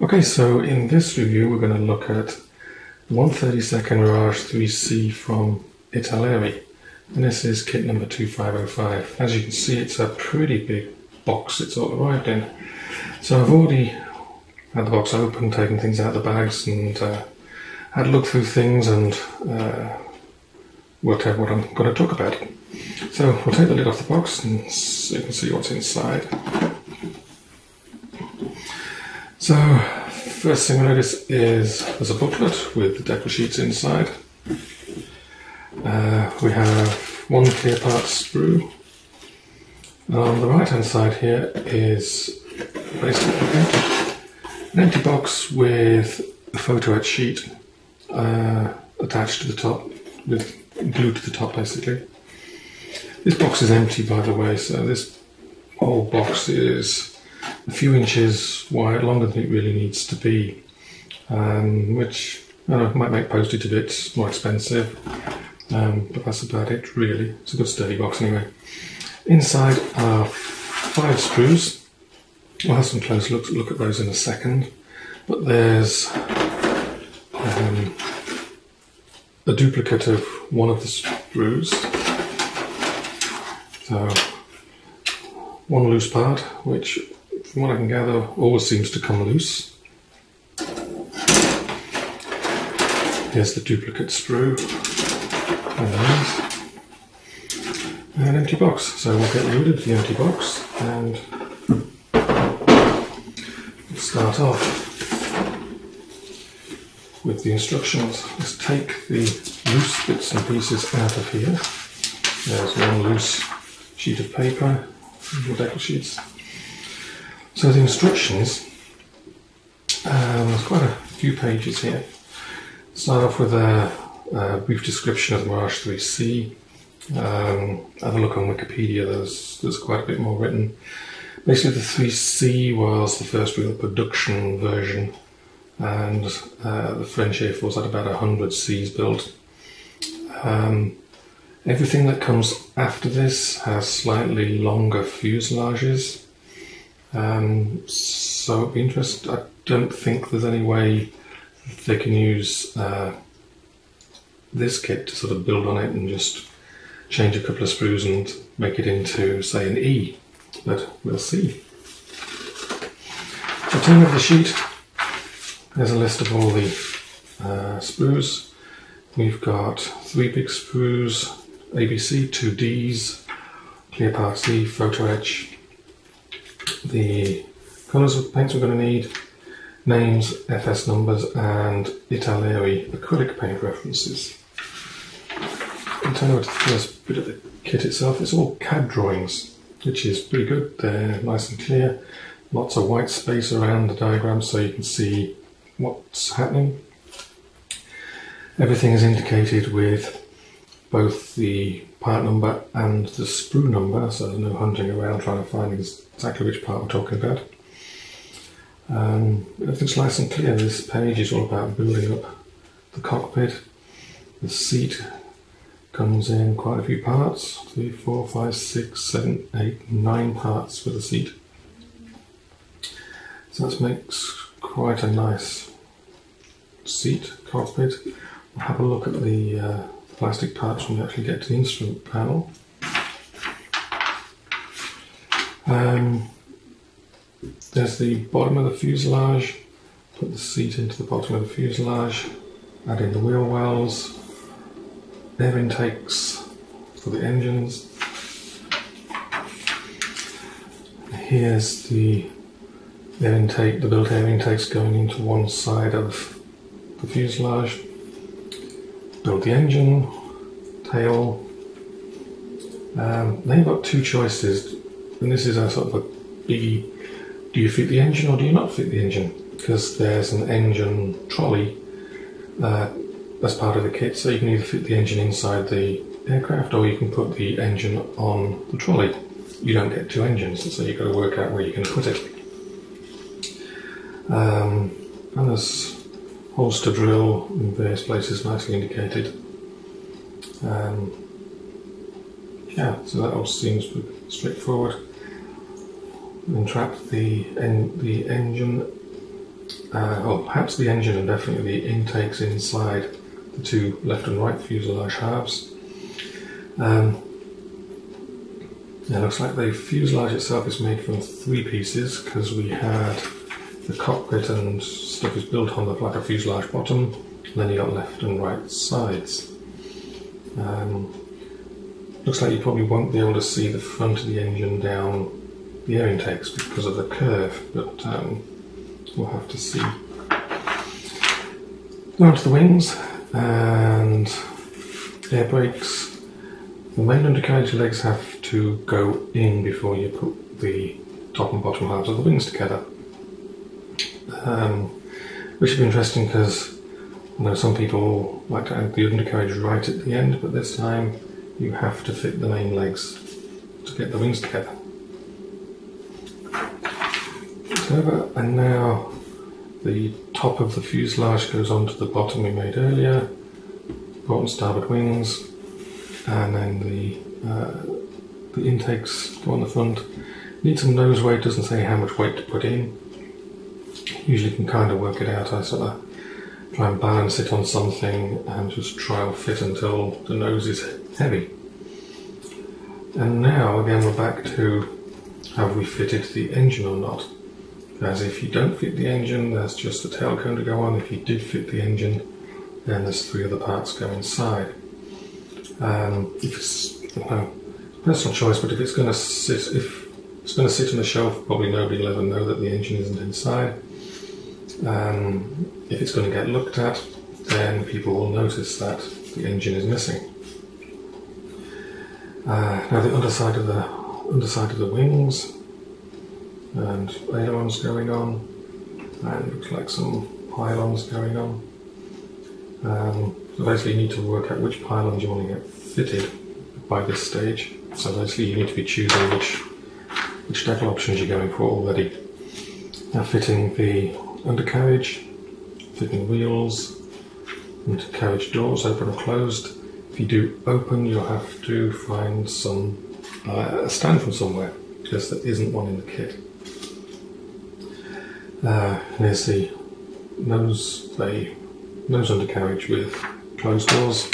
Okay, so in this review we're going to look at 1/32 Mirage IIIC from Italeri, and this is kit number 2505. As you can see, it's a pretty big box it's all arrived in. So I've already had the box open, taken things out of the bags, and had a look through things and worked out what I'm going to talk about. So we'll take the lid off the box and so you can see what's inside. So, first thing we notice is there's a booklet with the decal sheets inside. We have one clear part sprue. On the right hand side here is basically an empty box with a photo etch sheet attached to the top, with glued to the top basically. This box is empty, by the way, so this whole box is a few inches wide, longer than it really needs to be, which I don't know, might make postage a bit more expensive, but that's about it really. It's a good sturdy box anyway. Inside are 5 sprues. We'll have some close look at those in a second, but there's a duplicate of one of the sprues. So one loose part, which from what I can gather always seems to come loose. Here's the duplicate sprue, and an empty box. So we'll get rid of the empty box and start off with the instructions. Let's take the loose bits and pieces out of here. There's one loose sheet of paper, the decal sheets. So the instructions, there's quite a few pages here. Start off with a brief description of the Mirage IIIC. Have a look on Wikipedia, there's quite a bit more written. Basically the 3C was the first real production version, and the French Air Force had about 100 Cs built. Everything that comes after this has slightly longer fuselages. So it'd be interesting. I don't think there's any way they can use this kit to sort of build on it and just change a couple of sprues and make it into, say, an E, but we'll see. So turn over the sheet. There's a list of all the sprues. We've got 3 big sprues, ABC, 2 Ds, clear part C, photo etch. The colours of paints we're going to need, names, FS numbers, and Italeri acrylic paint references. And turn over to the first bit of the kit itself. It's all CAD drawings, which is pretty good. They're nice and clear. Lots of white space around the diagram so you can see what's happening. Everything is indicated with both the part number and the sprue number, so there's no hunting around trying to find exactly which part we're talking about. Everything's nice and clear. This page is all about building up the cockpit. The seat comes in quite a few parts, 3, 4, 5, 6, 7, 8, 9 parts for the seat. So that makes quite a nice seat, cockpit. We'll have a look at the plastic parts when we actually get to the instrument panel. There's the bottom of the fuselage. Put the seat into the bottom of the fuselage. Add in the wheel wells, air intakes for the engines. Here's the air intake, the built air intakes going into one side of the fuselage. Build the engine, tail. Then you've got 2 choices, and this is a sort of a biggie. Do you fit the engine or do you not fit the engine? Because there's an engine trolley as part of the kit, so you can either fit the engine inside the aircraft or you can put the engine on the trolley. You don't get 2 engines, so you've got to work out where you're going to put it. And there's holes to drill in various places nicely indicated. Yeah, so that all seems straightforward. Entrap the engine well, perhaps the engine and definitely the intakes inside the two left and right fuselage halves. It looks like the fuselage itself is made from 3 pieces, because we had the cockpit and stuff is built on the like a fuselage bottom, and then you got left and right sides. Looks like you probably won't be able to see the front of the engine down the air intakes because of the curve, but we'll have to see. Now onto the wings and air brakes. The main undercarriage legs have to go in before you put the top and bottom halves of the wings together. Which would be interesting because I know some people like to add the undercarriage right at the end, but this time you have to fit the main legs to get the wings together. It's over, and now the top of the fuselage goes onto the bottom we made earlier, port and starboard wings, and then the intakes go on the front. Need some nose weight, doesn't say how much weight to put in. Usually can kind of work it out. I sort of try and balance it on something and just trial fit until the nose is heavy. And now again we're back to have we fitted the engine or not. As if you don't fit the engine, there's just a tail cone to go on. If you did fit the engine, then there's 3 other parts go inside. If it's personal choice, but if it's going to sit on the shelf, probably nobody will ever know that the engine isn't inside. If it's going to get looked at, then people will notice that the engine is missing. Now the underside of the wings and ailerons going on, and looks like some pylons going on. So basically you need to work out which pylons you want to get fitted by this stage. So basically you need to be choosing which decal options you're going for already. Now fitting the undercarriage, fitting wheels, and carriage doors open or closed. If you do open, you'll have to find a stand from somewhere, because there isn't one in the kit. Here's the nose undercarriage with closed doors,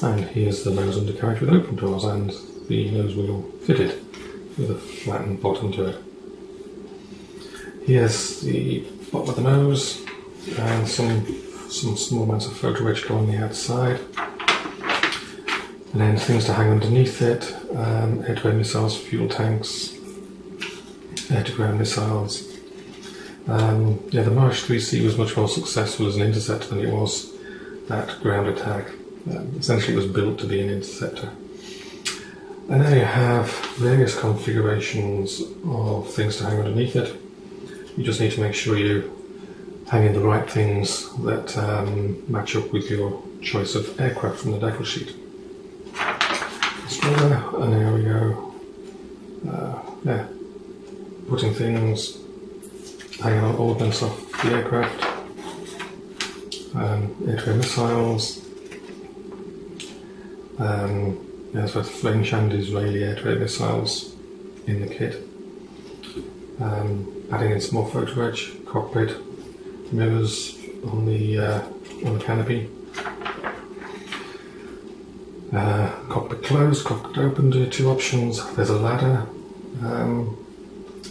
and here's the nose undercarriage with open doors and the nose wheel fitted with a flattened bottom to it. Here's the bottom of the nose and some small amounts of photo etch go on the outside, and then things to hang underneath it, air-to-air missiles, fuel tanks, air-to-ground missiles. The Mirage IIIC was much more successful as an interceptor than it was that ground attack. Essentially it was built to be an interceptor. And now you have various configurations of things to hang underneath it. You just need to make sure you hang in the right things that match up with your choice of aircraft from the decal sheet. And there we go. Putting things, hanging on ordnance off the aircraft, air-to-air missiles, there's both French and Israeli air-to-air missiles in the kit. Adding in some more photo etch, cockpit, mirrors on the canopy. Cockpit closed, cockpit opened, 2 options. There's a ladder,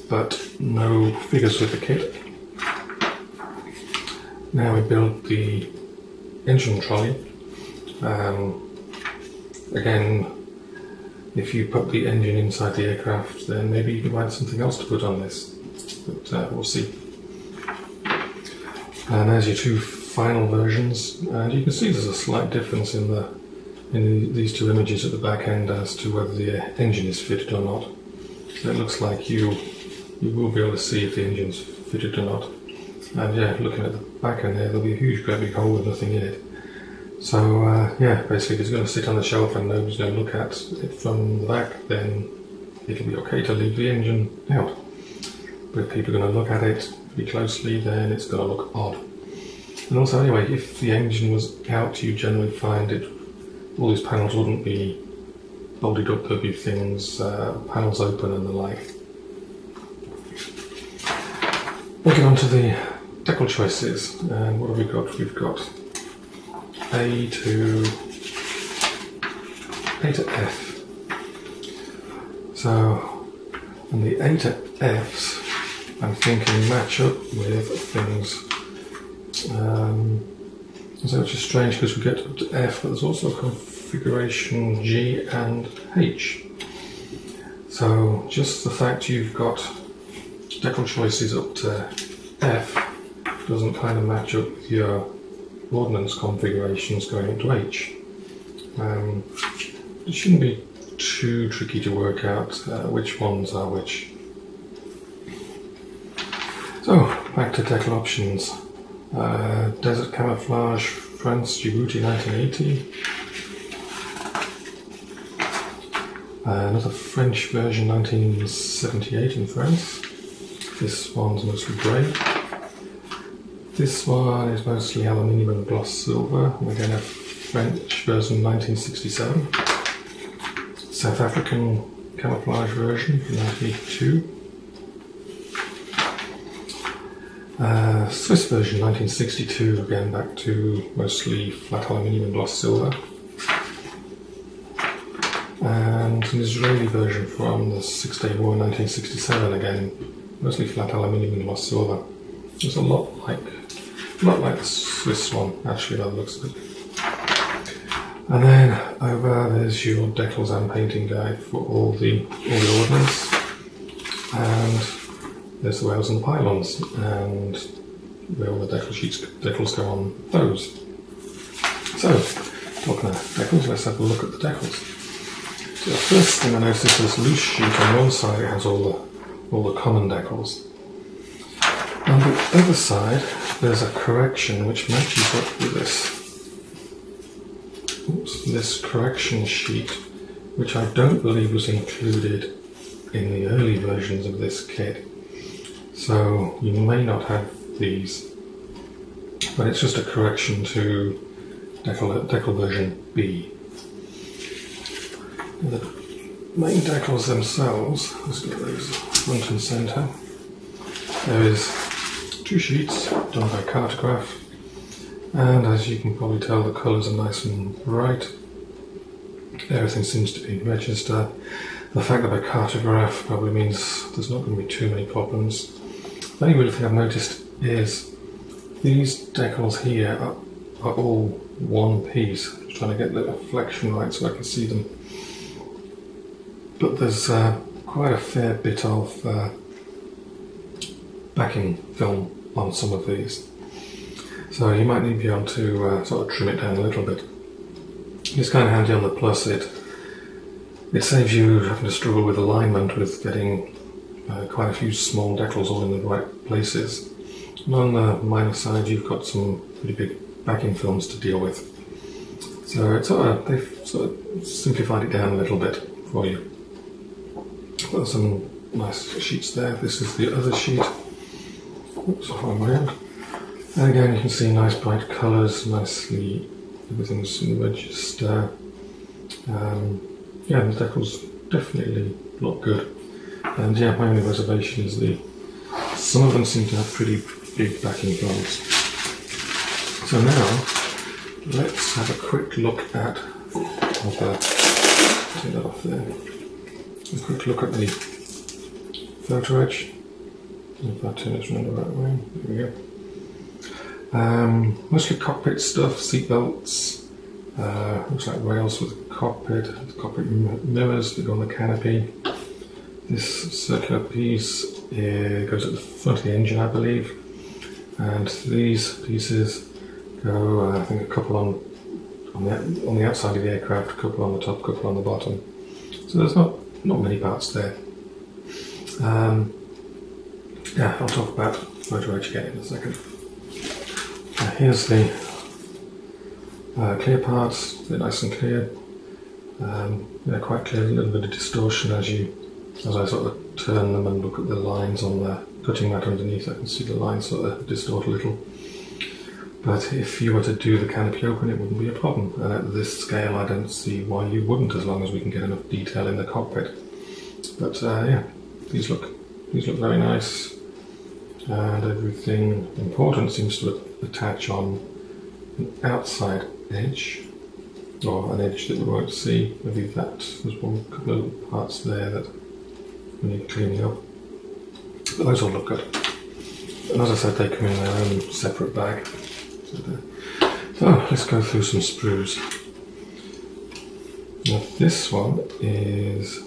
but no figures with the kit. Now we build the engine trolley. Again, if you put the engine inside the aircraft, then maybe you can find something else to put on this, but we'll see. And there's your 2 final versions, and you can see there's a slight difference in these 2 images at the back end as to whether the engine is fitted or not. So it looks like you will be able to see if the engine's fitted or not. And yeah, looking at the back end there, there'll be a huge great big hole with nothing in it. So basically if it's going to sit on the shelf and nobody's going to look at it from the back, then it'll be okay to leave the engine out. But if people are going to look at it pretty closely, then it's going to look odd. And also anyway, if the engine was out, you generally find all these panels wouldn't be bolted up, there'd be things, panels open and the like. We'll get on to the decal choices, and what have we got? We've got A to F. So, and the A to Fs, I'm thinking match up with things. So which is strange because we get up to F, but there's also a configuration G and H. So just the fact you've got decal choices up to F doesn't kind of match up with your ordnance configurations going up to H. It shouldn't be too tricky to work out which ones are which. So back to decal options. Desert Camouflage, France, Djibouti, 1980. Another French version, 1978 in France. This one's mostly grey. This one is mostly aluminium and gloss silver. And again, a French version, 1967. South African camouflage version, 1982. Swiss version, 1962, again back to mostly flat aluminium and gloss silver. And an Israeli version from the Six-Day War, 1967, again mostly flat aluminium and gloss silver. It's a lot like the Swiss one, actually, by the looks of it. And then over there's your decals and painting guide for all the ordnance. And there's the whales and the pylons, and where all the decals go on those. So, talking of decals, let's have a look at the decals. So the first thing I noticed is this loose sheet on one side. It has all the common decals. On the other side, there's a correction which matches up with this correction sheet, which I don't believe was included in the early versions of this kit. So you may not have these, but it's just a correction to decal version B. The main decals themselves, let's get those front and centre. There is 2 sheets done by cartograph, and as you can probably tell, the colours are nice and bright. Everything seems to be registered. The fact that by cartograph probably means there's not going to be too many problems. The only real thing I've noticed is these decals here are all one piece. I'm trying to get the reflection right so I can see them. But there's quite a fair bit of backing film on some of these. So you might need to be able to sort of trim it down a little bit. It's kind of handy on the plus. It saves you having to struggle with alignment with getting quite a few small decals all in the right places. And on the minus side, you've got some pretty big backing films to deal with. So they've sort of simplified it down a little bit for you. Got some nice sheets there. This is the other sheet. Oops, off my way out. And again, you can see nice bright colours, nicely everything's in register. Yeah, the decals definitely look good. And yeah, my only reservation is some of them seem to have pretty big backing films. So now, let's have a quick look at take that off there. A quick look at the photo edge. If I turn this around the right way, there we go. Mostly cockpit stuff, seat belts, looks like rails with cockpit mirrors that go on the canopy. This circular piece goes at the front of the engine, I believe, and these pieces go, I think, a couple on the outside of the aircraft, a couple on the top, a couple on the bottom. So there's not many parts there. Yeah, I'll talk about photo edge again in a second. Here's the clear parts. They're nice and clear. They're quite clear. A little bit of distortion as I sort of turn them and look at the lines on the cutting mat underneath. I can see the lines sort of distort a little. But if you were to do the canopy open, it wouldn't be a problem. And at this scale, I don't see why you wouldn't, as long as we can get enough detail in the cockpit. But yeah, these look very nice. and everything important seems to attach on an outside edge, or an edge that we won't see. Maybe that there's one couple of little parts there that we need cleaning up. But those all look good. And as I said, they come in their own separate bag. So let's go through some sprues. Now this one is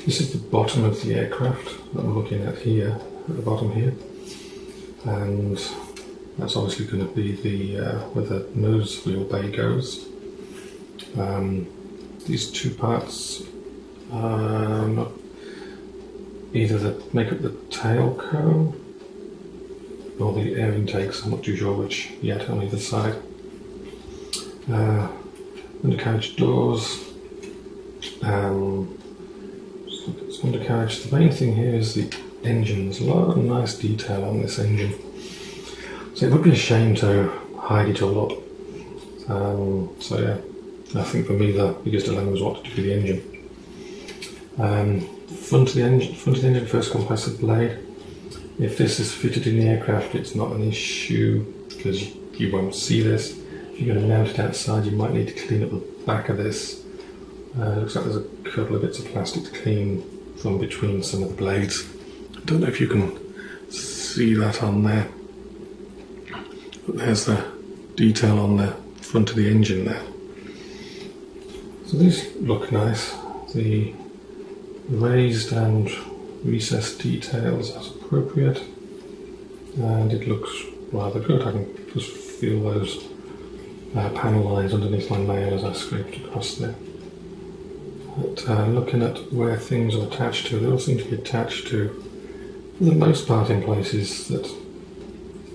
this is the bottom of the aircraft that I'm looking at here, at the bottom here, and that's obviously going to be the where the nose wheel bay goes. These two parts not either that make up the tail cone or the air intakes. I'm not too sure which yet on either side. Undercarriage doors. It's undercarriage. The main thing here is the engines. A lot of nice detail on this engine. So it would be a shame to hide it all up. So yeah, I think for me the biggest dilemma was what to do with the engine. Front of the engine, first compressor blade. If this is fitted in the aircraft, it's not an issue because you won't see this. If you're going to mount it outside, you might need to clean up the back of this. Looks like there's a couple of bits of plastic to clean from between some of the blades. I don't know if you can see that on there, but there's the detail on the front of the engine there. So these look nice. The raised and recessed details as appropriate, and it looks rather good. I can just feel those panel lines underneath my nail as I scraped across there. But looking at where things are attached to, they all seem to be attached to, for the most part, in places that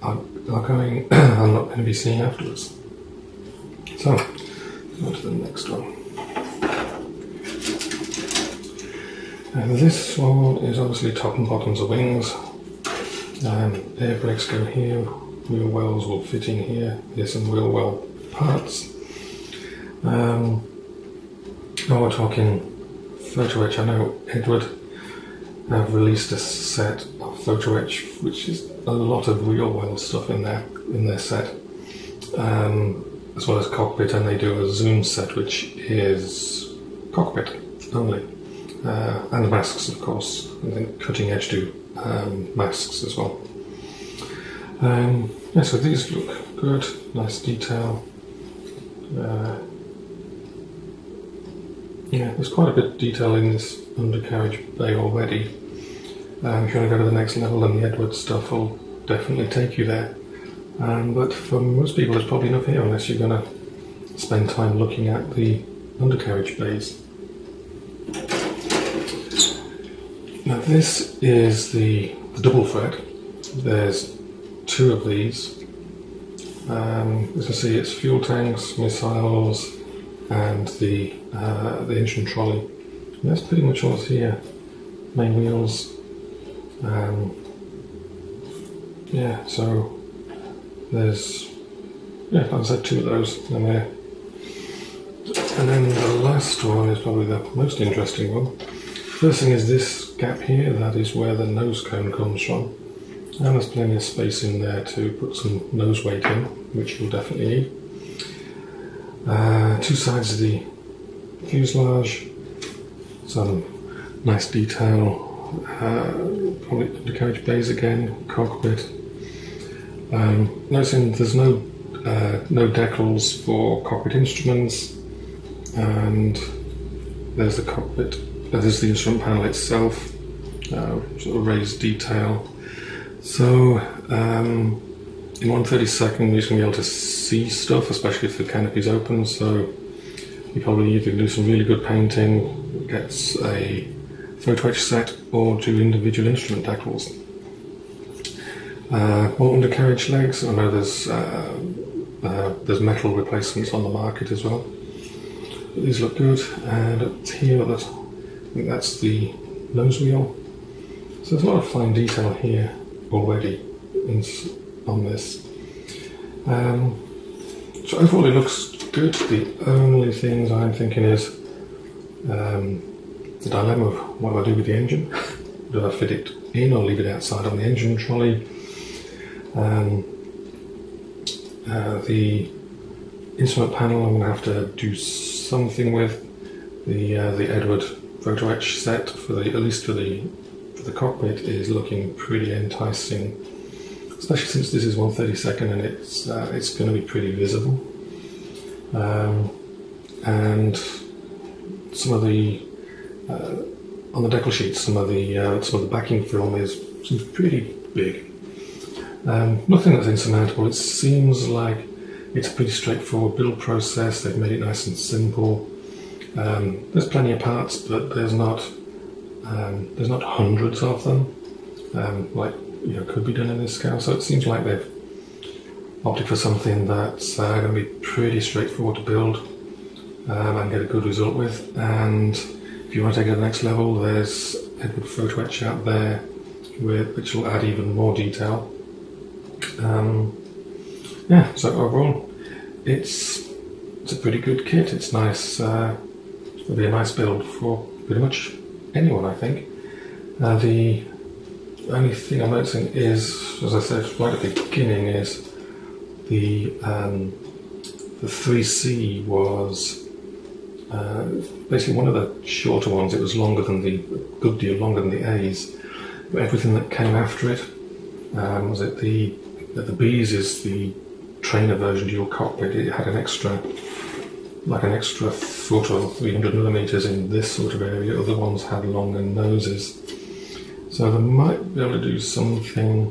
I'm not going to be seeing afterwards. So, on to the next one. And this one is obviously top and bottoms of wings. Air brakes go here, wheel wells will fit in here. There's some wheel well parts. Now we're talking photo etch. I know Edward have released a set of photo etch, which is a lot of wheel well stuff in their set, as well as Cockpit, and they do a zoom set which is Cockpit only. And the masks, of course. I think Cutting Edge do masks as well. Yeah, so these look good, nice detail. Yeah, there's quite a bit of detail in this undercarriage bay already. If you want to go to the next level, then the Edward stuff will definitely take you there. But for most people, there's probably enough here unless you're going to spend time looking at the undercarriage bays. Now this is the double thread. There's two of these. As you can see, it's fuel tanks, missiles, and the engine trolley. And that's pretty much all here. Main wheels. Yeah, so there's, yeah, like I said, two of those in there. And then the last one is probably the most interesting one. First thing is this gap here, that is where the nose cone comes from. And there's plenty of space in there to put some nose weight in, which you'll definitely need. Two sides of the fuselage, some nice detail, probably undercarriage bays again, Cockpit. Noticing there's no decals for cockpit instruments, and there's the cockpit. There's the instrument panel itself, sort of raised detail. So in 1/32nd you're just going to be able to see stuff, especially if the canopy's open, so you probably either do some really good painting, get a photo etch set, or do individual instrument decals. More undercarriage legs. I know there's metal replacements on the market as well. But these look good, and up here, I think that's the nose wheel. So there's a lot of fine detail here already on this. So overall it looks good. The only things I'm thinking is the dilemma of what do I do with the engine. fit it in or leave it outside on the engine trolley. The instrument panel I'm going to have to do something with. The Edward photo etch set at least for the cockpit is looking pretty enticing, especially since this is 1/32 and it's going to be pretty visible. And some of the on the decal sheet, some of the backing film seems pretty big. Nothing that's insurmountable. It seems like it's a pretty straightforward build process. They've made it nice and simple. There's plenty of parts, but there's not hundreds of them, like could be done in this scale. So it seems like they've opted for something that's going to be pretty straightforward to build and get a good result with. And if you want to take it to the next level, there's Edward photo etch out there which will add even more detail. Yeah, so overall, it's a pretty good kit. It's nice. It'll be a nice build for pretty much anyone, I think. The only thing I'm noticing is, as I said right at the beginning, is the 3C was basically one of the shorter ones. It was longer than a good deal longer than the A's, but everything that came after it, was it the B's is the trainer version to your cockpit. It had an extra foot or 300 millimeters in this sort of area. Other ones had longer noses, so they might be able to do something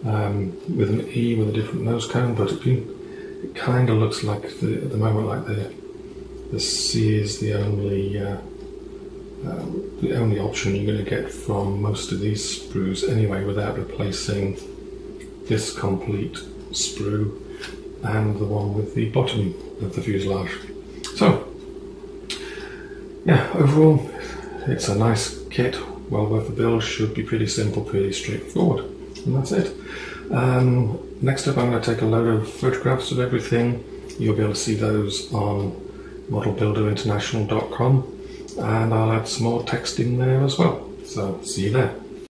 with an E with a different nose cone, but it kind of looks like at the moment like the C is the only option you're going to get from most of these sprues anyway, without replacing this complete sprue and the one with the bottom of the fuselage. So yeah, overall it's a nice kit, well worth the build, should be pretty simple, pretty straightforward, and that's it. Next up I'm going to take a load of photographs of everything. You'll be able to see those on modelbuilderinternational.com, and I'll add some more text in there as well, so see you there.